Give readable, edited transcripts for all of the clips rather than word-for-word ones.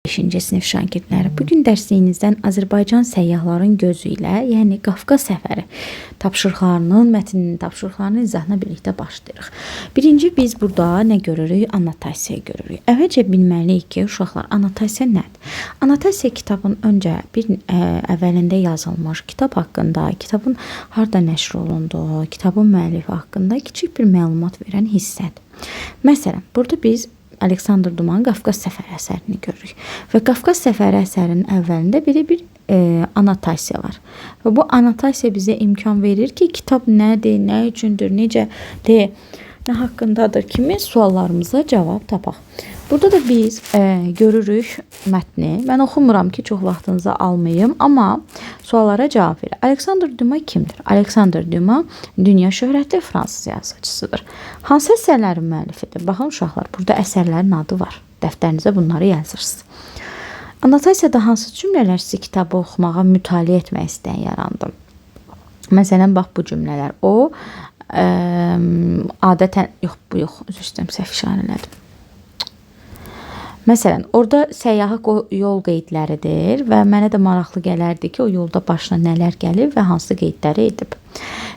5-ci sinif şagirdləri, bugün dərsliyinizdən Azərbaycan səyyahların gözü ilə, yəni Qafqaz səfəri tapşırıqlarının, mətninin tapşırıqlarının izahına birlikdə başlayırıq. Birinci biz burada nə görürük? Annotasiya görürük. Əvvəlcə bilməliyik ki, uşaqlar, annotasiya nədir? Annotasiya kitabın öncə əvvəlində yazılmış kitab haqqında, kitabın harda nəşr olunduğu, kitabın müəllifi haqqında kiçik bir məlumat verən hissədir. Məsələn, burada biz Aleksandr Dumanın Qafqaz səfəri əsərini görürük. Və Qafqaz səfəri əsərinin əvvəlində belə bir annotasiya var. Və bu annotasiya bizə imkan verir ki, kitab nədir, nə üçündür, necədir, nə haqqındadır kimi suallarımıza cavab tapaq. Burada da biz görürük mətni. Mən oxumuram ki, çox vaxtınızı almayım, amma suallara cavab verir. Aleksandr Duma kimdir? Aleksandr Duma dünya şöhrətli fransız yazıcısıdır. Hansı əsərlərin müəllifidir? Baxın uşaqlar, burada əsərlərin adı var. Dəftərinizə bunları yazırsınız. Annotasiyada hansı cümlələr sizi kitabı oxumağa, mütaliə etmək istəyən yarandı? Məsələn, bax bu cümlələr. O adətən, yox, üzr istəyirəm, səhv işarələdim. Məsələn, orada səyyahı yol qeydləridir və mənə də maraqlı gələrdi ki, o yolda başına nələr gəlib və hansı qeydləri edib.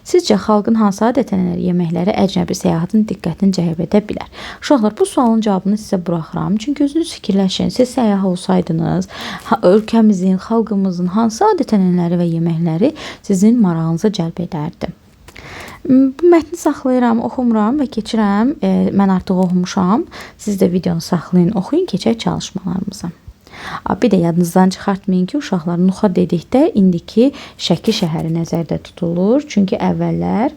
Sizcə, xalqın hansı adət-ənənələri, yeməkləri əcnəbi səyyahın diqqətini cəlb edə bilər? Uşaqlar, bu sualın cavabını sizə buraxıram. Çünki özünüz fikirləşin, siz səyyah olsaydınız, ölkəmizin, xalqımızın hansı adət-ənənələri və yeməkləri sizin marağınıza cəlb edərdi? Bu mətni saxlayıram, oxumuram və keçirəm. Mən artıq oxumuşam. Siz də videonu saxlayın, oxuyun, keçək çalışmalarımıza. Bir də yadınızdan çıxartmayın ki, uşaqlar Nuxa dedikdə indiki Şəki şəhəri nəzərdə tutulur. Çünki əvvəllər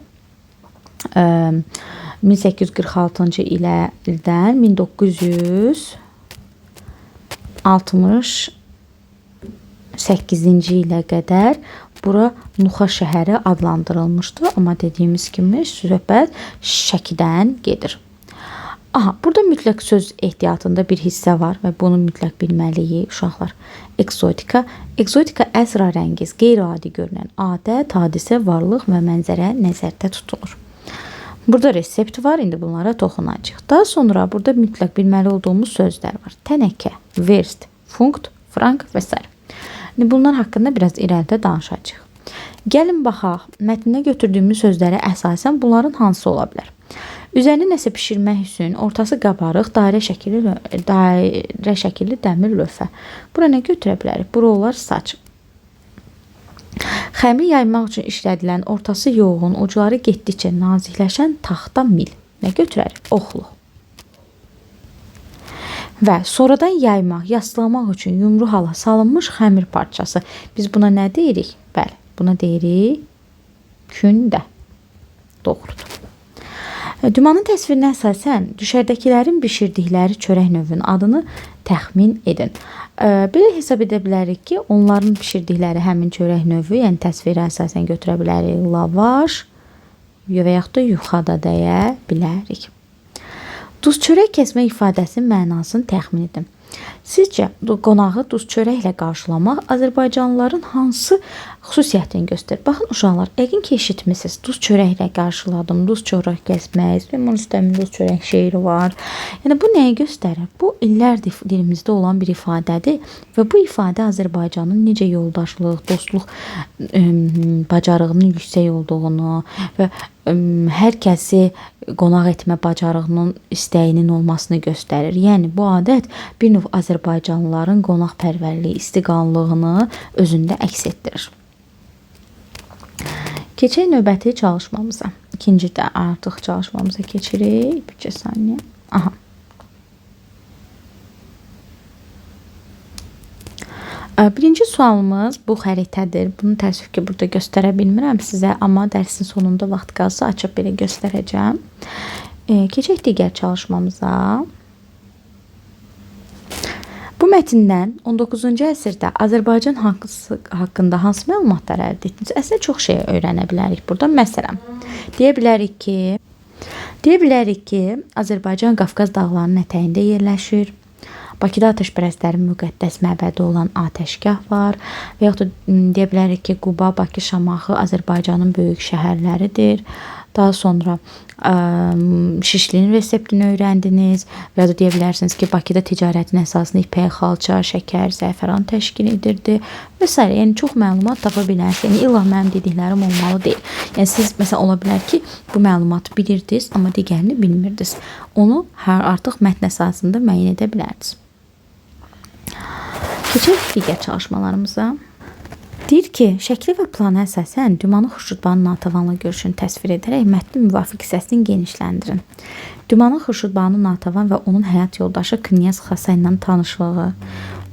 1846-cı ildən 1968-ci ilə qədər bura Nuxa şəhəri adlandırılmışdı. Amma dediyimiz kimi söhbət Şəkidən gedir. Burada mütləq söz ehtiyatında bir hissə var və bunu mütləq bilməliyik uşaqlar. Ekzotika. Ekzotika əsrarəngiz, qeyri-adi görünən adət, hadisə, varlıq və mənzərə nəzərdə tutulur. Burada resept var, indi bunlara toxunacağıq. Daha sonra burada mütləq bilməli olduğumuz sözlər var. Tənəkə, verst, funkt, frank və s. Bunlar haqqında biraz irəlidə danışacağıq. Gəlin baxaq, mətninə götürdüyümüz sözlərə əsasən bunların hansı ola bilər? Üzərini nəsə pişirmək üçün ortası qabarıq, dairə şəkilli dəmir lövhə. Bura nə götürə bilərik? Bura olar saç. Xəmiri yaymaq üçün işlədilən, ortası yoğun, ucları getdikcə nazikləşən taxta mil. Nə götürərik? Oxluq. Və sonradan yaymaq, yaslamaq üçün yumru hala salınmış xəmir parçası. Biz buna nə deyirik? Bəli, buna deyirik kündə. Doğrudur. Dumanın təsvirinə əsasən düşərdəkilərin bişirdikləri çörək növünün adını təxmin edin. Belə hesab edə bilərik ki, onların bişirdikləri həmin çörək növü, yəni təsvirə əsasən götürə bilərik lavaş və yaxud da yuxada deyə bilərik. Duz çörək kəsmə ifadəsinin mənasını təxmin edin. Sizcə, qonağı duz çörəklə qarşılamaq Azərbaycanlıların hansı xüsusiyyətini göstərir? Baxın uşaqlar, yəqin ki eşitmisiniz. Duz çörəklə qarşıladım, duz çörək kəsmək, Süleyman Rüstəmin duz çörək şeiri var. Yəni bu nəyi göstərir? Bu illərdir dilimizdə olan bir ifadədir və bu ifadə Azərbaycanın necə yoldaşlıq, dostluq bacarığının yüksək olduğunu və hər kəsi qonaq etmə bacarığının istəyinin olmasını göstərir. Yəni bu adət bir növ Azərbaycanlıların qonaqpərvərliyi, istiqanlığını özündə əks etdirir. Keçək növbəti çalışmamıza. İkinci də artıq çalışmamıza keçirik. Bir saniyə. Birinci sualımız bu xəritədir. Bunu təəssüf ki, burada göstərə bilmirəm sizə, amma dərsin sonunda vaxt qalsa açıb belə göstərəcəm. Keçək digər çalışmamıza. Bu mətndən 19-cu əsrdə Azərbaycan haqqında hansı məlumatlar əldə etdiniz? Əslində çox şey öyrənə bilərik burada. Məsələn, deyə bilərik ki, Azərbaycan Qafqaz dağlarının ətəyində yerləşir. Bakıda atəşpərəstlərin müqəddəs məbədi olan Atəşgah var. Və yaxud da deyə bilərik ki, Quba, Bakı, Şamaxı Azərbaycanın böyük şəhərləridir. Daha sonra şişlinin reseptini öyrəndiniz və ya da deyə bilərsiniz ki, Bakıda ticarətin əsasını ipək, xalça, şəkər, zəfəran təşkil edirdi və s. Yəni çox məlumat tapa bilərsiniz. Yəni illa mənim dediklərim olmalı deyil. Yəni siz məsələn ola bilər ki, bu məlumatı bilirdiniz, amma digərini bilmirdiniz. Onu artıq mətn əsasında müəyyən edə bilərsiniz. Keçək digər çalışmalarımıza. Deyir ki, şəkli və plana əsasən Dumanı Xurşudbanın Natəvanla görüşünü təsvir edərək mətnin müvafiq hissəsini genişləndirin. Dumanı Xurşudbanın Natəvan və onun həyat yoldaşı Knyaz Xasa ilə tanışlığı,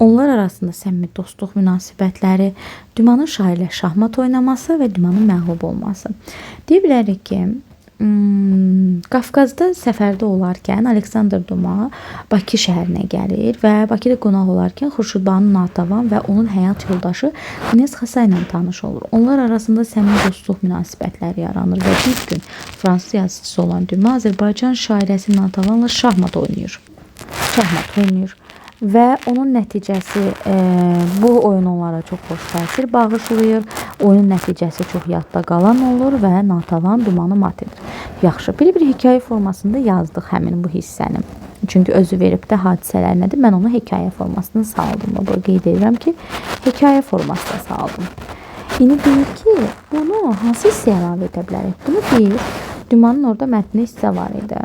onlar arasında səmimi dostluq münasibətləri, Dumanın şairlə şahmat oynaması və Dumanın məğlub olması. Deyə bilərik ki, Qafqazda səfərdə olarkən Aleksandr Duma Bakı şəhərinə gəlir və Bakıda qonaq olarkən Xurşudbanın Natəvan və onun həyat yoldaşı Knyaz Xasa ilə tanış olur. Onlar arasında səmimi dostluq münasibətləri yaranır və bir gün fransız yazıcısı olan Duma Azərbaycan şairəsi Natəvanla şahmat oynayır. Və onun nəticəsi bu oyun onlara çox xoş təsir bağışlayır. Oyunun nəticəsi çox yadda qalan olur və Natəvan Dumanı mat edir. Yaxşı, bir hekayə formasında yazdıq həmin bu hissəni. Çünki özü verib də hadisələr nədir? Mən onu hekayə formasına saldım. Burada qeyd edirəm ki, hekayə formasına saldım. İndi deyir ki, bunu hansı hissəyə əlavə edə bilərik? Bunu deyir. Dumanın orada mətni hissə var idi.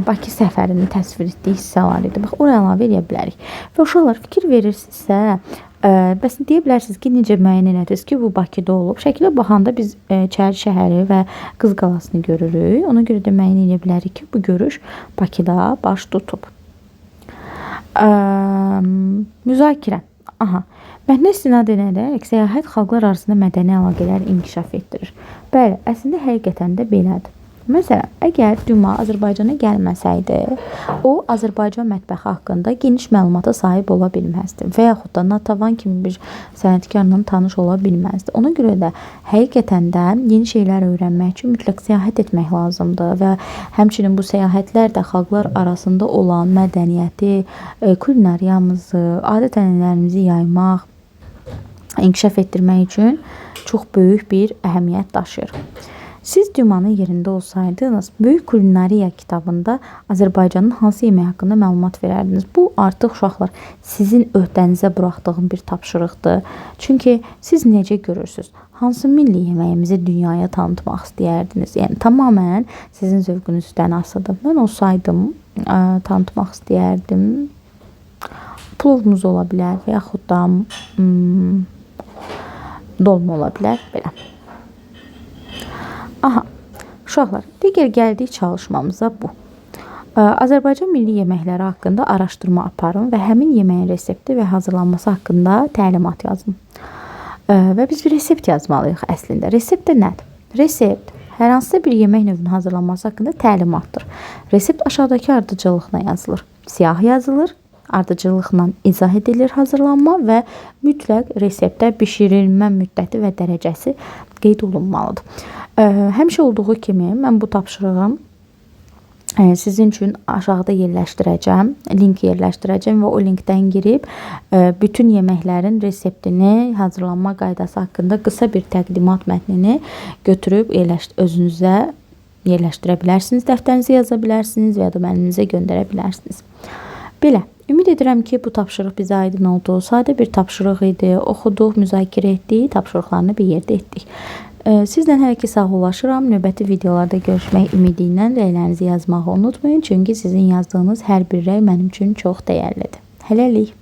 Bakı səfərini təsvir etdiyi hissə var idi. Bax, oraya əlavə edə bilərik. Və uşaqlar fikir verirsinizsə, bəs deyə bilərsiniz ki, necə müəyyən edəsiniz ki, bu Bakıda olub. Şəkilə baxanda biz Çəri şəhəri və Qız qalasını görürük. Ona görə də müəyyən edə bilərik ki, bu görüş Bakıda baş tutub. Müzakirə. Mətnə istinad edərək səyahət xalqlar arasında mədəni əlaqələri inkişaf etdirir. Bəli, əslində həqiqətən də belədir. Məsələn, əgər Duma Azərbaycana gəlməsəydi, o Azərbaycan mətbəxi haqqında geniş məlumata sahib ola bilməzdi və yaxud da Natəvan kimi bir sənətkarla tanış ola bilməzdi. Ona görə də həqiqətən də yeni şeylər öyrənmək üçün mütləq səyahət etmək lazımdır və həmçinin bu səyahətlər də xalqlar arasında olan mədəniyyəti, kulinariyamızı, adət-ənənələrimizi yaymaq, inkişaf etdirmək üçün çox böyük bir əhəmiyyət daşıyır. Siz Dumanın yerində olsaydınız, Böyük Kulinariya kitabında Azərbaycanın hansı yemək haqqında məlumat verərdiniz? Bu artıq uşaqlar sizin öhdənizə buraxdığım bir tapşırıqdır. Çünki siz necə görürsünüz? Hansı milli yeməyimizi dünyaya tanıtmaq istəyərdiniz? Yəni tamamilə sizin zövqünüzdən asılıdır. Mən olsaydım tanıtmaq istəyərdim. Plovumuz ola bilər və yaxud da dolma ola bilər belə. Uşaqlar, digər gəldik çalışmamıza bu. Azərbaycan milli yeməkləri haqqında araşdırma aparın və həmin yeməyin resepti və hazırlanması haqqında təlimat yazın. Və biz bir resept yazmalıyıq əslində. Resept də nədir? Resept hər hansısa bir yemək növünün hazırlanması haqqında təlimatdır. Resept aşağıdakı ardıcıllıqla yazılır. Siyah yazılır, ardıcıllıqla izah edilir hazırlanma və mütləq reseptdə bişirilmə müddəti və dərəcəsi qeyd olunmalıdır. Həmişə olduğu kimi mən bu tapşırığı sizin üçün aşağıda yerləşdirəcəm, link yerləşdirəcəm və o linkdən girib bütün yeməklərin reseptini, hazırlanma qaydası haqqında qısa bir təqdimat mətnini götürüb özünüzə yerləşdirə bilərsiniz, dəftərinizə yaza bilərsiniz və ya da müəllimizə göndərə bilərsiniz. Belə, ümid edirəm ki, bu tapşırıq bizə aydın oldu. Sadə bir tapşırıq idi, oxuduq, müzakirə etdik, tapşırıqlarını bir yerdə etdik. Sizlə hələ ki sağollaşıram. Növbəti videolarda görüşmək ümidi ilə rəylərinizi yazmağı unutmayın. Çünki sizin yazdığınız hər bir rəy mənim üçün çox dəyərlidir. Hələlik.